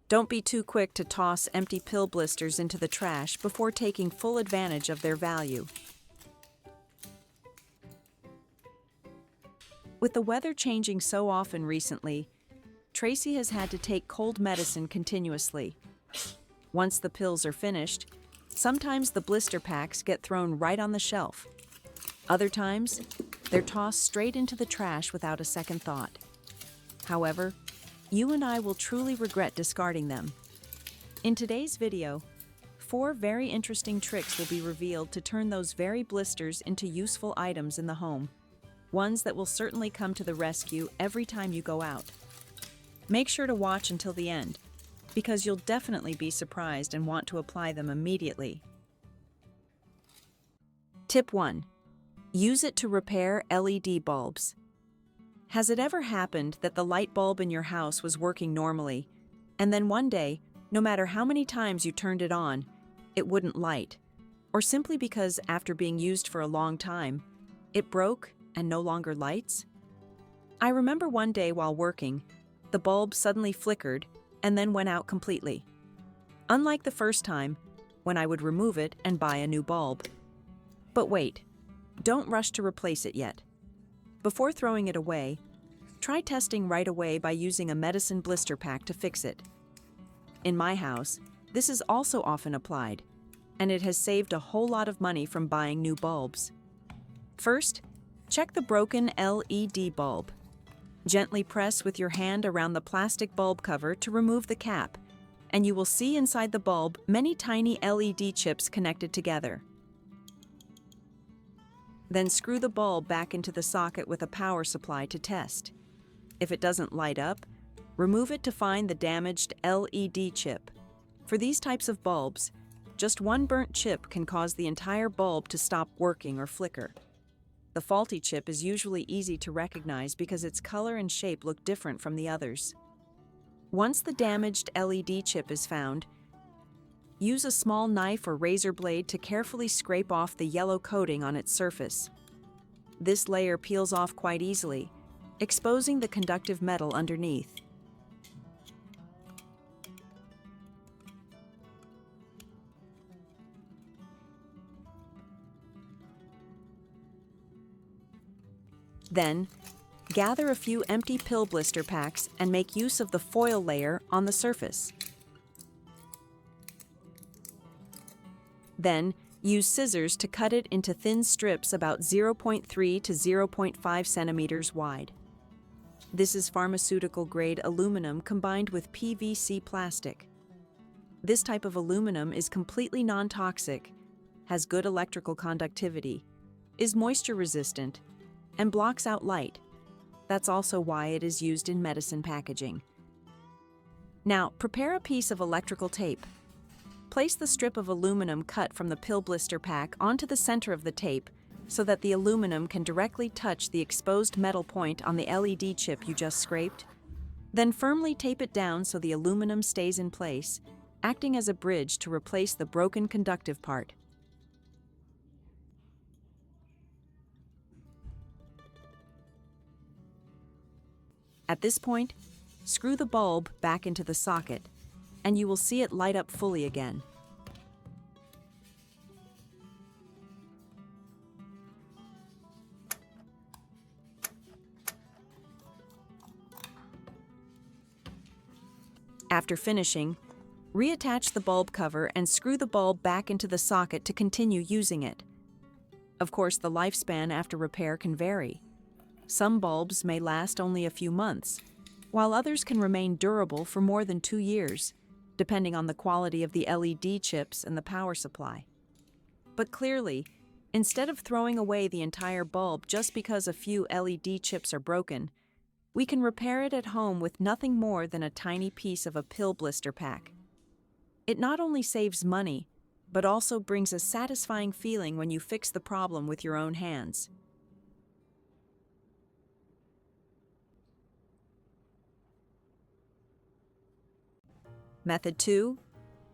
Don't be too quick to toss empty pill blisters into the trash before taking full advantage of their value. With the weather changing so often recently, Tracy has had to take cold medicine continuously. Once the pills are finished, sometimes the blister packs get thrown right on the shelf. Other times, they're tossed straight into the trash without a second thought. However, you and I will truly regret discarding them. In today's video, 4 very interesting tricks will be revealed to turn those very blisters into useful items in the home, ones that will certainly come to the rescue every time you go out. Make sure to watch until the end, because you'll definitely be surprised and want to apply them immediately. Tip 1. Use it to repair LED bulbs. Has it ever happened that the light bulb in your house was working normally, and then one day, no matter how many times you turned it on, it wouldn't light, or simply because after being used for a long time, it broke and no longer lights? I remember one day while working, the bulb suddenly flickered and then went out completely. Unlike the first time, when I would remove it and buy a new bulb. But wait, don't rush to replace it yet. Before throwing it away, try testing right away by using a medicine blister pack to fix it. In my house, this is also often applied, and it has saved a whole lot of money from buying new bulbs. First, check the broken LED bulb. Gently press with your hand around the plastic bulb cover to remove the cap, and you will see inside the bulb many tiny LED chips connected together. Then screw the bulb back into the socket with a power supply to test. If it doesn't light up, remove it to find the damaged LED chip. For these types of bulbs, just one burnt chip can cause the entire bulb to stop working or flicker. The faulty chip is usually easy to recognize because its color and shape look different from the others. Once the damaged LED chip is found, use a small knife or razor blade to carefully scrape off the yellow coating on its surface. This layer peels off quite easily, exposing the conductive metal underneath. Then, gather a few empty pill blister packs and make use of the foil layer on the surface. Then, use scissors to cut it into thin strips about 0.3 to 0.5 centimeters wide. This is pharmaceutical-grade aluminum combined with PVC plastic. This type of aluminum is completely non-toxic, has good electrical conductivity, is moisture-resistant, and blocks out light. That's also why it is used in medicine packaging. Now, prepare a piece of electrical tape. Place the strip of aluminum cut from the pill blister pack onto the center of the tape so that the aluminum can directly touch the exposed metal point on the LED chip you just scraped. Then firmly tape it down so the aluminum stays in place, acting as a bridge to replace the broken conductive part. At this point, screw the bulb back into the socket, and you will see it light up fully again. After finishing, reattach the bulb cover and screw the bulb back into the socket to continue using it. Of course, the lifespan after repair can vary. Some bulbs may last only a few months, while others can remain durable for more than 2 years, depending on the quality of the LED chips and the power supply. But clearly, instead of throwing away the entire bulb just because a few LED chips are broken, we can repair it at home with nothing more than a tiny piece of a pill blister pack. It not only saves money, but also brings a satisfying feeling when you fix the problem with your own hands. Method 2.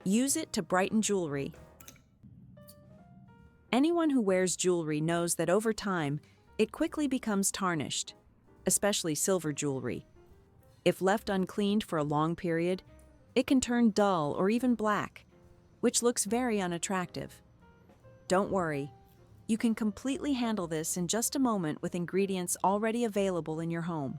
Use it to brighten jewelry. Anyone who wears jewelry knows that over time, it quickly becomes tarnished, especially silver jewelry. If left uncleaned for a long period, it can turn dull or even black, which looks very unattractive. Don't worry, you can completely handle this in just a moment with ingredients already available in your home.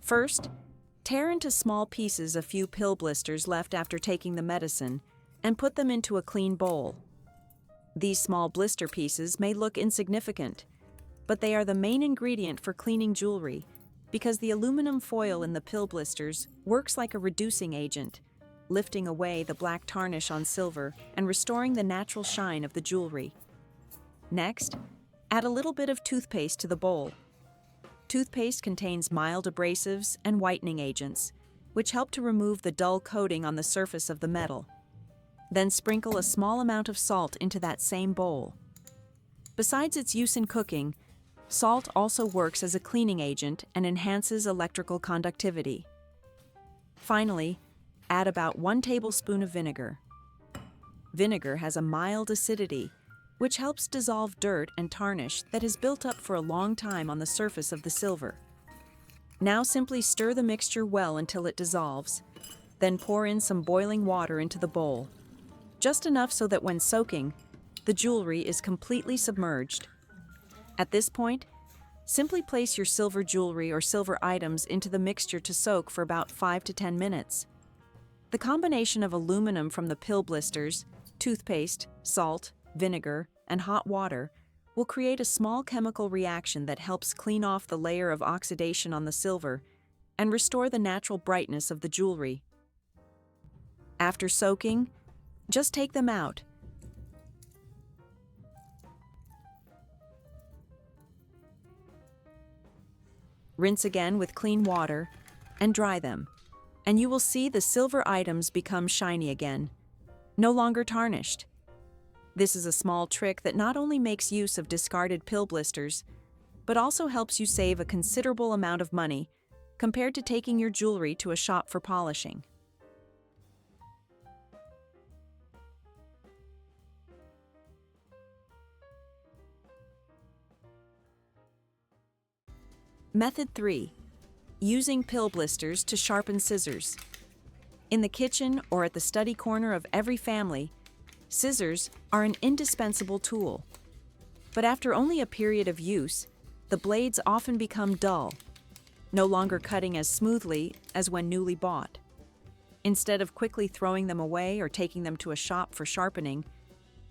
First, tear into small pieces a few pill blisters left after taking the medicine and put them into a clean bowl. These small blister pieces may look insignificant, but they are the main ingredient for cleaning jewelry because the aluminum foil in the pill blisters works like a reducing agent, lifting away the black tarnish on silver and restoring the natural shine of the jewelry. Next, add a little bit of toothpaste to the bowl. Toothpaste contains mild abrasives and whitening agents, which help to remove the dull coating on the surface of the metal. Then sprinkle a small amount of salt into that same bowl. Besides its use in cooking, salt also works as a cleaning agent and enhances electrical conductivity. Finally, add about 1 tablespoon of vinegar. Vinegar has a mild acidity, which helps dissolve dirt and tarnish that has built up for a long time on the surface of the silver. Now simply stir the mixture well until it dissolves, then pour in some boiling water into the bowl, just enough so that when soaking, the jewelry is completely submerged. At this point, simply place your silver jewelry or silver items into the mixture to soak for about 5 to 10 minutes. The combination of aluminum from the pill blisters, toothpaste, salt, vinegar, and hot water will create a small chemical reaction that helps clean off the layer of oxidation on the silver and restore the natural brightness of the jewelry. After soaking, just take them out. Rinse again with clean water and dry them, and you will see the silver items become shiny again, no longer tarnished. This is a small trick that not only makes use of discarded pill blisters, but also helps you save a considerable amount of money compared to taking your jewelry to a shop for polishing. Method 3. Using pill blisters to sharpen scissors. In the kitchen or at the study corner of every family, scissors are an indispensable tool. But after only a period of use, the blades often become dull, no longer cutting as smoothly as when newly bought. Instead of quickly throwing them away or taking them to a shop for sharpening,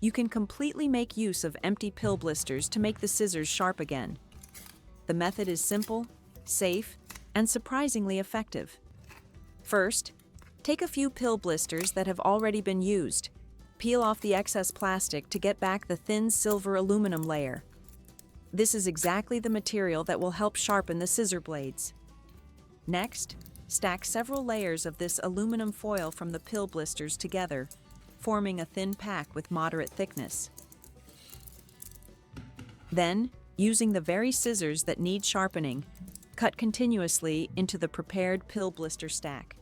you can completely make use of empty pill blisters to make the scissors sharp again. The method is simple, safe, and surprisingly effective. First, take a few pill blisters that have already been used. Peel off the excess plastic to get back the thin silver aluminum layer. This is exactly the material that will help sharpen the scissor blades. Next, stack several layers of this aluminum foil from the pill blisters together, forming a thin pack with moderate thickness. Then, using the very scissors that need sharpening, cut continuously into the prepared pill blister stack.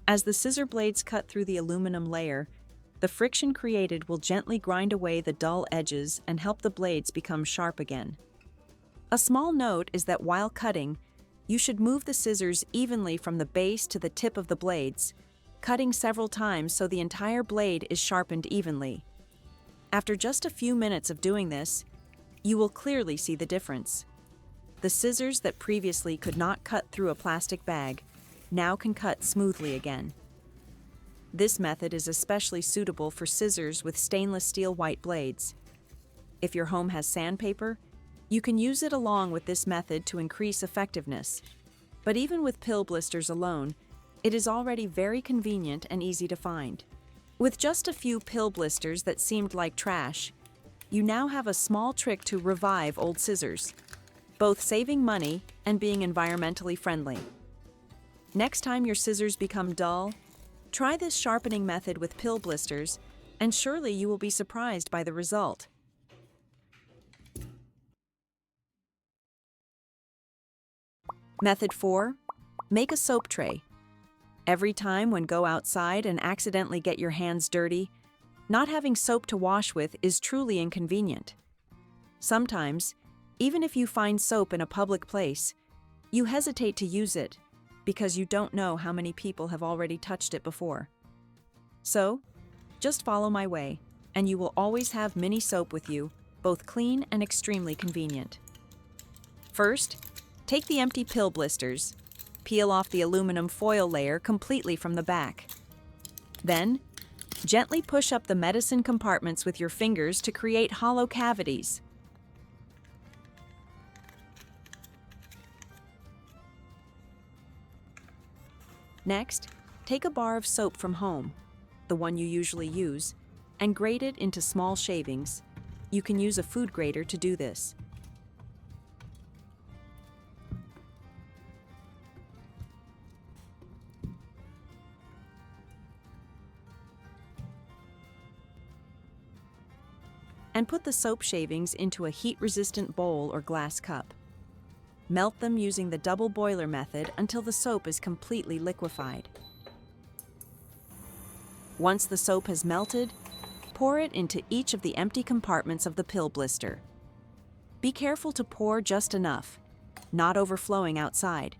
As the scissor blades cut through the aluminum layer, the friction created will gently grind away the dull edges and help the blades become sharp again. A small note is that while cutting, you should move the scissors evenly from the base to the tip of the blades, cutting several times so the entire blade is sharpened evenly. After just a few minutes of doing this, you will clearly see the difference. The scissors that previously could not cut through a plastic bag now can cut smoothly again. This method is especially suitable for scissors with stainless steel white blades. If your home has sandpaper, you can use it along with this method to increase effectiveness. But even with pill blisters alone, it is already very convenient and easy to find. With just a few pill blisters that seemed like trash, you now have a small trick to revive old scissors, both saving money and being environmentally friendly. Next time your scissors become dull, try this sharpening method with pill blisters, and surely you will be surprised by the result. Method 4. Make a soap tray. Every time when go outside and accidentally get your hands dirty, not having soap to wash with is truly inconvenient. Sometimes, Even if you find soap in a public place, you hesitate to use it because you don't know how many people have already touched it before. So, just follow my way, and you will always have mini soap with you, both clean and extremely convenient. First, take the empty pill blisters. Peel off the aluminum foil layer completely from the back. Then, gently push up the medicine compartments with your fingers to create hollow cavities. Next, take a bar of soap from home, the one you usually use, and grate it into small shavings. You can use a food grater to do this. And put the soap shavings into a heat-resistant bowl or glass cup. Melt them using the double boiler method until the soap is completely liquefied. Once the soap has melted, pour it into each of the empty compartments of the pill blister. Be careful to pour just enough, not overflowing outside.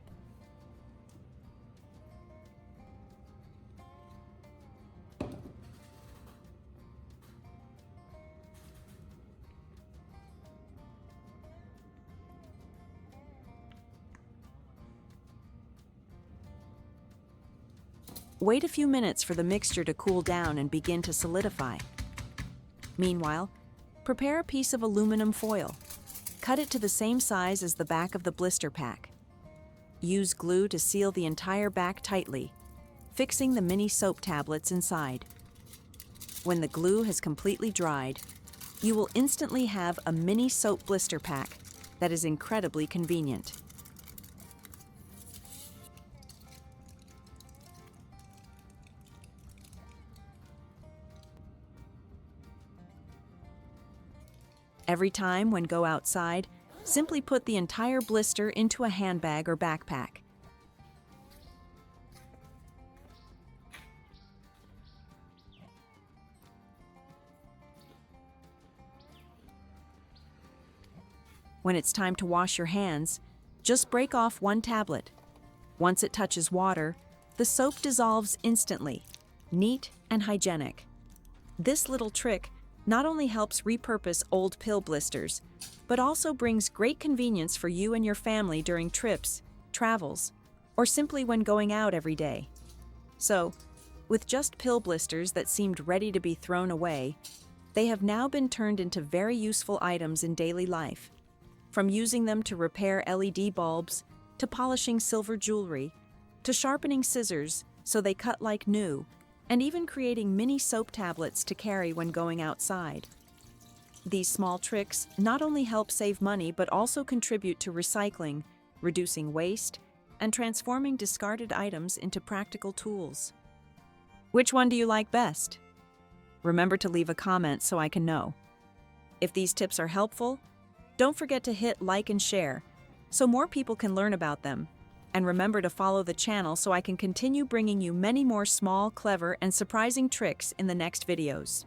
Wait a few minutes for the mixture to cool down and begin to solidify. Meanwhile, prepare a piece of aluminum foil. Cut it to the same size as the back of the blister pack. Use glue to seal the entire back tightly, fixing the mini soap tablets inside. When the glue has completely dried, you will instantly have a mini soap blister pack that is incredibly convenient. Every time when go outside, simply put the entire blister into a handbag or backpack. When it's time to wash your hands, just break off one tablet. Once it touches water, the soap dissolves instantly, neat and hygienic. This little trick not only helps repurpose old pill blisters, but also brings great convenience for you and your family during trips, travels, or simply when going out every day. So, with just pill blisters that seemed ready to be thrown away, they have now been turned into very useful items in daily life. From using them to repair LED bulbs, to polishing silver jewelry, to sharpening scissors so they cut like new, and even creating mini soap tablets to carry when going outside. These small tricks not only help save money but also contribute to recycling, reducing waste, and transforming discarded items into practical tools. Which one do you like best? Remember to leave a comment so I can know. If these tips are helpful, don't forget to hit like and share so more people can learn about them. And remember to follow the channel so I can continue bringing you many more small, clever, and surprising tricks in the next videos.